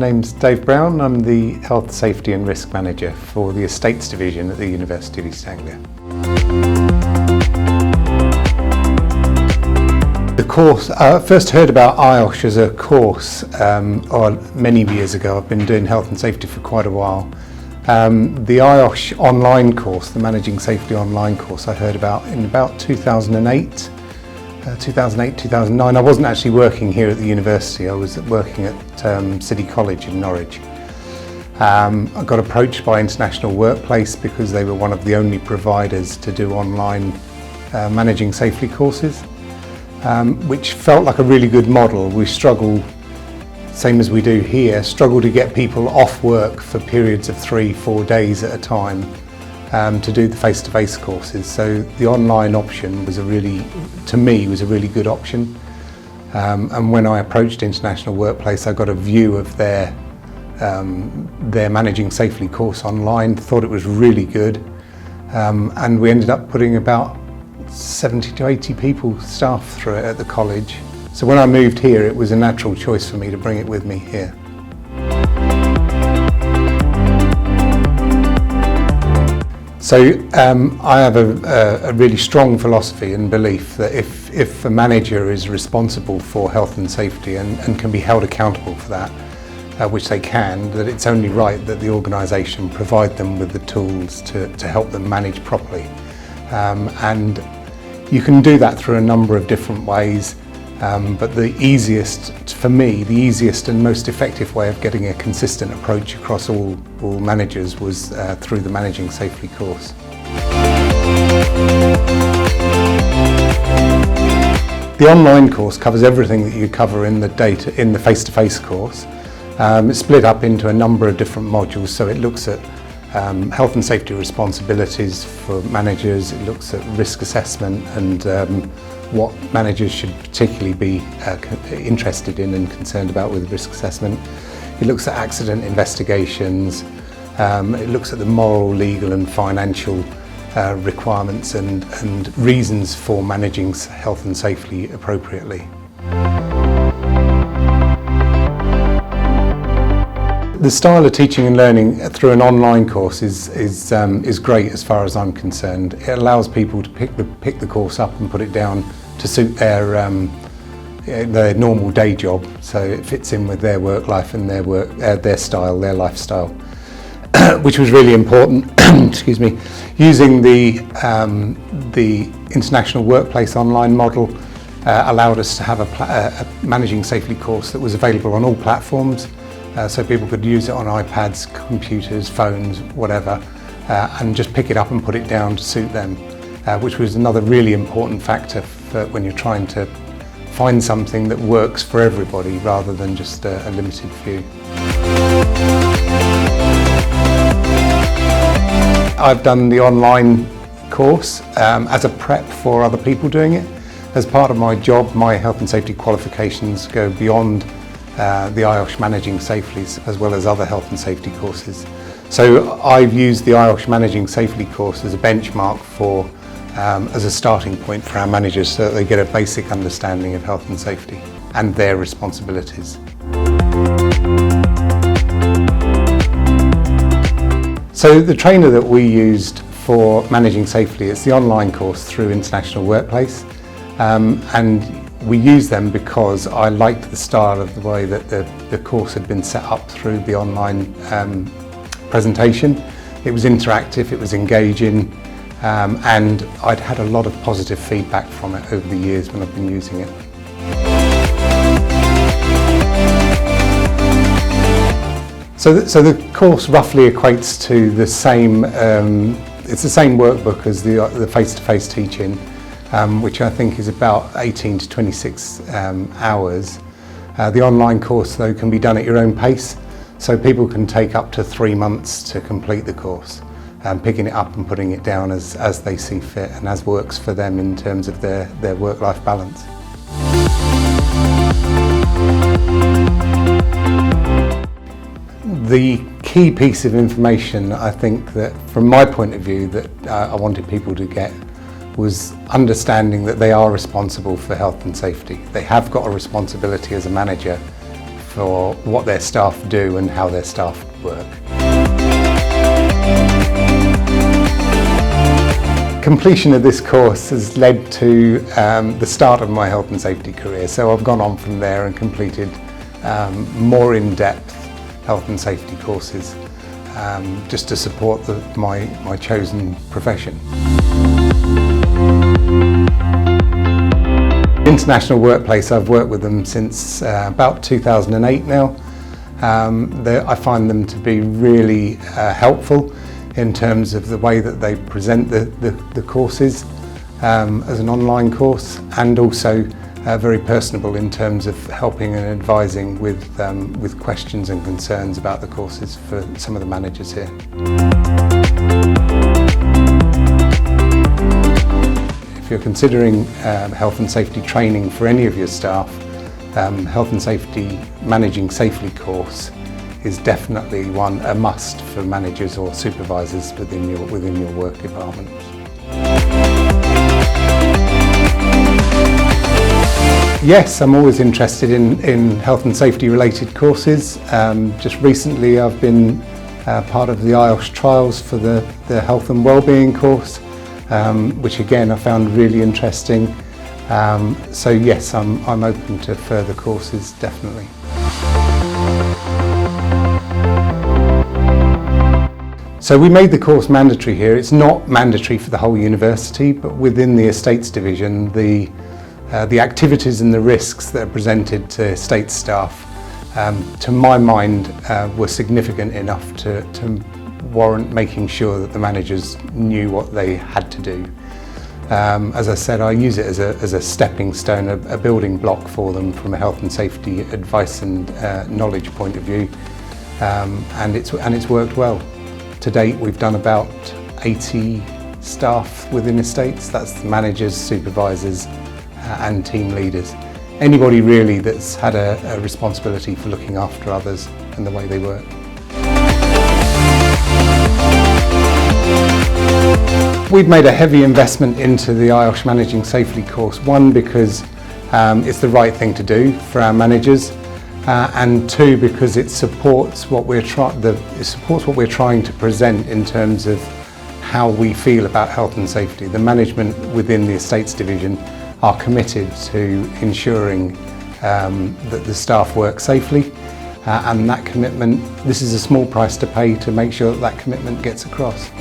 name's Dave Brown. I'm the Health, Safety and Risk Manager for the Estates Division at the University of East Anglia. The course, I first heard about IOSH as a course many years ago. I've been doing health and safety for quite a while. The IOSH online course, the Managing Safely online course, I heard about in about 2008, 2009. I wasn't actually working here at the university, I was working at City College in Norwich. I got approached by International Workplace because they were one of the only providers to do online Managing Safely courses, which felt like a really good model. We struggle, same as we do here, struggle to get people off work for periods of 3-4 days at a time to do the face-to-face courses. So the online option was to me, was a really good option. And when I approached International Workplace, I got a view of their Managing Safely course online, thought it was really good. And we ended up putting about 70 to 80 people, staff through it at the college. So when I moved here, it was a natural choice for me to bring it with me here. So I have a really strong philosophy and belief that if a manager is responsible for health and safety and can be held accountable for that, which they can, that it's only right that the organisation provide them with the tools to help them manage properly. And you can do that through a number of different ways. But the easiest, for me, the easiest and most effective way of getting a consistent approach across all managers was through the Managing Safely course. The online course covers everything that you cover in the face-to-face course. It's split up into a number of different modules, so it looks at health and safety responsibilities for managers, it looks at risk assessment and what managers should particularly be interested in and concerned about with risk assessment. It looks at accident investigations, it looks at the moral, legal and financial requirements and reasons for managing health and safety appropriately. The style of teaching and learning through an online course is great as far as I'm concerned. It allows people to pick the course up and put it down to suit their normal day job, so it fits in with their work life and their style, their lifestyle, which was really important. Excuse me. Using the International Workplace online model allowed us to have a Managing Safely course that was available on all platforms. So people could use it on iPads, computers, phones, whatever, and just pick it up and put it down to suit them, which was another really important factor for when you're trying to find something that works for everybody rather than just a limited few. I've done the online course as a prep for other people doing it. As part of my job, my health and safety qualifications go beyond the IOSH Managing Safely as well as other health and safety courses. So I've used the IOSH Managing Safely course as a benchmark as a starting point for our managers so that they get a basic understanding of health and safety and their responsibilities. So the trainer that we used for Managing Safely is the online course through International Workplace, and we used them because I liked the style of the way that the course had been set up through the online presentation. It was interactive, it was engaging, and I'd had a lot of positive feedback from it over the years when I've been using it. So the course roughly equates to the same, it's the same workbook as the face-to-face teaching, which I think is about 18 to 26 hours. The online course though can be done at your own pace, so people can take up to 3 months to complete the course, picking it up and putting it down as they see fit and as works for them in terms of their work-life balance. The key piece of information, I think, that from my point of view that I wanted people to get was understanding that they are responsible for health and safety. They have got a responsibility as a manager for what their staff do and how their staff work. Completion of this course has led to the start of my health and safety career, so I've gone on from there and completed more in-depth health and safety courses just to support my chosen profession. International Workplace, I've worked with them since about 2008 now. I find them to be really helpful in terms of the way that they present the courses as an online course, and also very personable in terms of helping and advising with questions and concerns about the courses for some of the managers here. If you're considering health and safety training for any of your staff, Health and Safety Managing Safely course is definitely a must for managers or supervisors within your work department. Yes, I'm always interested in health and safety related courses. Just recently I've been part of the IOSH trials for the health and wellbeing course, which again I found really interesting. So yes, I'm open to further courses, definitely. So we made the course mandatory here. It's not mandatory for the whole university, but within the estates division, the activities and the risks that are presented to estate staff, to my mind, were significant enough to warrant making sure that the managers knew what they had to do. As I said, I use it as a stepping stone, a building block for them from a health and safety advice and knowledge point of view, and it's worked well. To date, we've done about 80 staff within estates. That's the managers, supervisors, and team leaders. Anybody really that's had a responsibility for looking after others and the way they work. We've made a heavy investment into the IOSH Managing Safely course. One, because it's the right thing to do for our managers, and two, because it supports what we're trying to present in terms of how we feel about health and safety. The management within the estates division are committed to ensuring that the staff work safely, and that commitment, this is a small price to pay to make sure that commitment gets across.